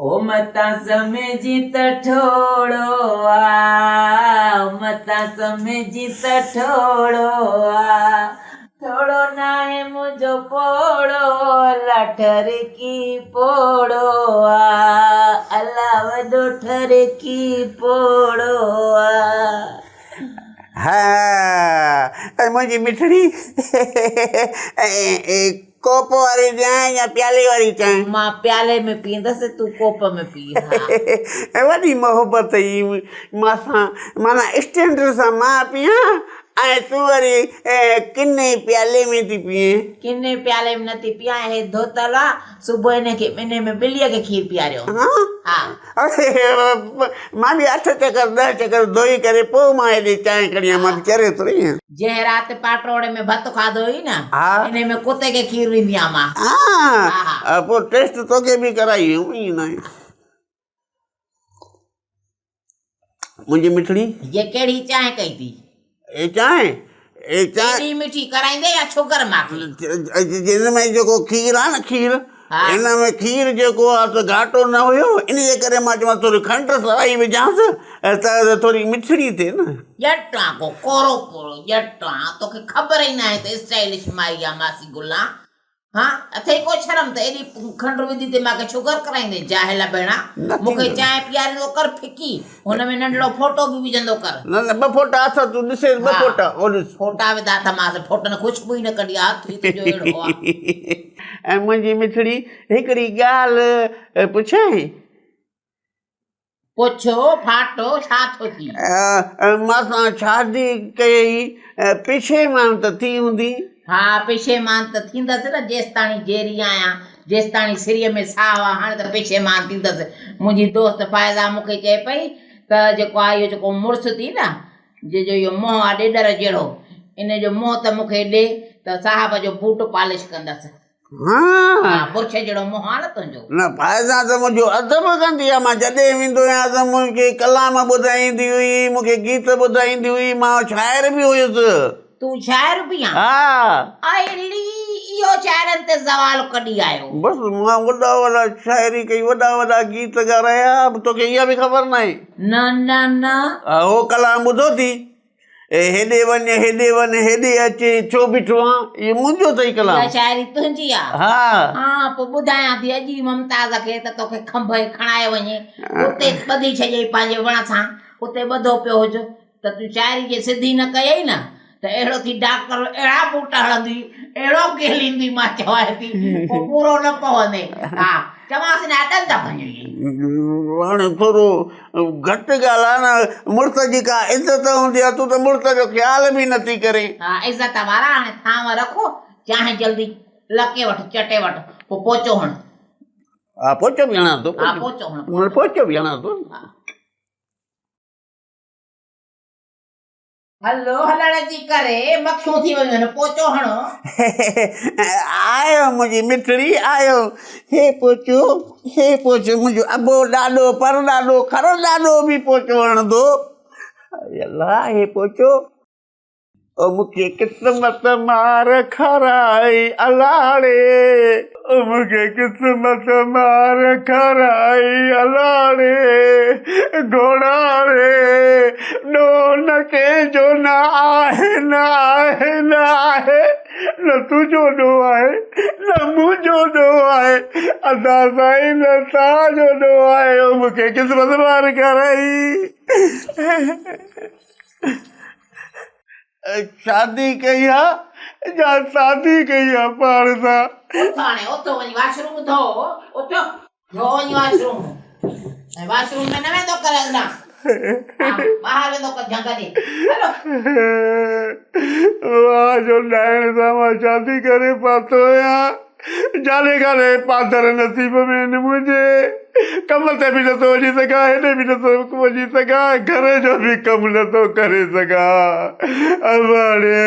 ओ मता समझी त ठोड़ो मता समझी त ठोड़ो थोड़ो नाहे मुझो पोड़ो लठर की पोड़ो अल्लाह वॾो ठर की पोड़ो हाँ मुंहिंजी मिठड़ी कोप वारी ॾियां या प्याले वारी चांहि? मां प्याले में पींदसि तूं कोप में पी। वॾी मोहबत ई मासां माना स्टैंड सां मां पियां ऐं तूं वरी किने प्याले में थी पीए। किने प्याले में नथी पियां, हे धोतल आहे, सुबुह इनखे ॿिने में ॿिलीअ खे खीर पीआरियो। हा मां बि 8 चकर 10 चकर धोई करे पोइ मां हेॾे चांहि खणी आहियां, मां चरे थोरी आहियां। जंहिं राति पाटोड़े में भत खाधो हुई न, इन में कुते खे खीर ॾींदी आहियां मां। हा पोइ टेस्ट तोखे बि कराई ईअं न आहे। मुंहिंजी मिठड़ी ये कहिड़ी चांहि कई थी? चांहि मिठी कराईंदे या शुगर माखी? जिन में जेको खीर आहे न, खीर हिन में खीर जेको आहे त घाटो न हुयो, इन जे करे मां चवां थोरी खंड सवाई विझांसि त थोरी मिठड़ी थिए न। ॼटा को कोरो कोरो ॼटा, तोखे ख़बर ई न आहे त स्टाइलिश माई आहे मासी गुल्ला। हाँ अथई को शर्म त एॾी खंड विधी ते मूंखे शुगर कराईंदे? जाहिल भेणा, मूंखे चांहि पीआरींदो कर फिकी, हुन में नंढड़ो फोटो बि विझंदो कर। न 2 फोटा अथव, तूं ॾिसे 2 फोटा फोटा विधा अथमांसि, फोटनि ख़ुशबू ई न कढी आहे, हथ तुंहिंजो अहिड़ो आहे। ऐं मुंहिंजी मिठड़ी हिकिड़ी ॻाल्हि पुछांइ? पुछो फाटो, छा थो थी? मां शादी कई पेशेमान त थी हूंदी? हा पेशेमान त थींदसि न, जेसि ताणी जेरी आहियां, जेसि ताणी सिरीअ में साहु आहे, हाणे त पेशेमान थींदसि। मुंहिंजी दोस्त फ़ाइज़ा मूंखे चए पई त जेको आहे इहो जेको मुड़ुसु थी न, जो इहो मुंहुं आहे ॾेॾर जहिड़ो, इन जो मुंहुं त मूंखे ॾे त साहिब जो बूट पॉलिश कंदसि। हा बुर्श जहिड़ो मुंहुं आहे न तुंहिंजो। न फ़ाइज़ा त मुंहिंजो अदब कंदी आहे, मां जॾहिं वेंदो आहियां त मूंखे कलाम ॿुधाईंदी हुई, मूंखे गीत ॿुधाईंदी हुई, मां शाइर बि हुयुसि। तूं शाइर बि आहीं? हा आइली इहो शाइरनि ते ज़वाल कढी आयो। बसि मां वॾा शाइरी कई, वॾा गीत ॻाराया, तोखे इहा बि ख़बर न आहे? न न न हो कलाम ॿुधो थी, हेॾे वञ हेॾे अचे छो बीठो आहे, इहो मुंहिंजो अथई कलाम। इहा शाइरी तुंहिंजी आहे? हा पोइ ॿुधायां थी अॼु ई मुमताज़ खे त तोखे खंभ खणाए वञे, उते ॿधी छॾियई पंहिंजे वण सां, उते ॿधो पियो हुजे त तूं शाइरी जे सिधी न कयई न त अहिड़ो थी डॉक्टर अहिड़ा बूटा हणंदी, अहिड़ो केलींदी, मां चवां थी पोइ पूरो न पवंदे। हा चवांसि न अॾनि था भञी। हाणे थोरो घटि ॻाल्हि आहे न, मुड़ुस जी का इज़त हूंदी आहे, तूं त मुड़ुस जो ख़्याल बि नथी करे। हा इज़त वारा हाणे थांव रखो, चाहे जल्दी लके वठि चटे वठि, पोइ पोचो हण। हा पोचो बि हणां थो। हा पोचो हण, पोचो बि हणां थो। हलो हलण जी करे मखियूं थी वयूं आहिनि, पोचो हणो। आयो मुंहिंजी मिठड़ी आयो। हे पोचो मुंहिंजो अबो ॾाॾो पर ॾाॾो खर ॾाॾो बि पोचो हणंदो। अल्लाह हे पोचो ओ मूंखे क़िस्मत मार खाराई अलाड़े, ओ मूंखे क़िस्मत मार खाराई अलाड़े, घोड़ाड़े नो न के जो न आहे न आहे न आहे, न तुंहिंजो ॾो आहे न मुंहिंजो ॾो आहे, अदा साईं न तव्हांजो ॾो आहे, ओ मूंखे क़िस्मत मार खाराई। शादी कई आहे या शादी कई आहे पाण सां? उथो वञी वॉशरूम धो, उथो वञी वॉशरूम में न वेंदो करे अञा, ॿाहिरि वेंदो कर झंग ॾे। हलो वाह जो ॾाइण सां मां शादी करे पातो आहियां, जाने काने पादर नसीब में न मुंहिंजे, कम ते बि नथो वञी सघां, हेॾे बि नथो वञी सघां, घर जो बि कमु नथो करे सघां। अबाड़े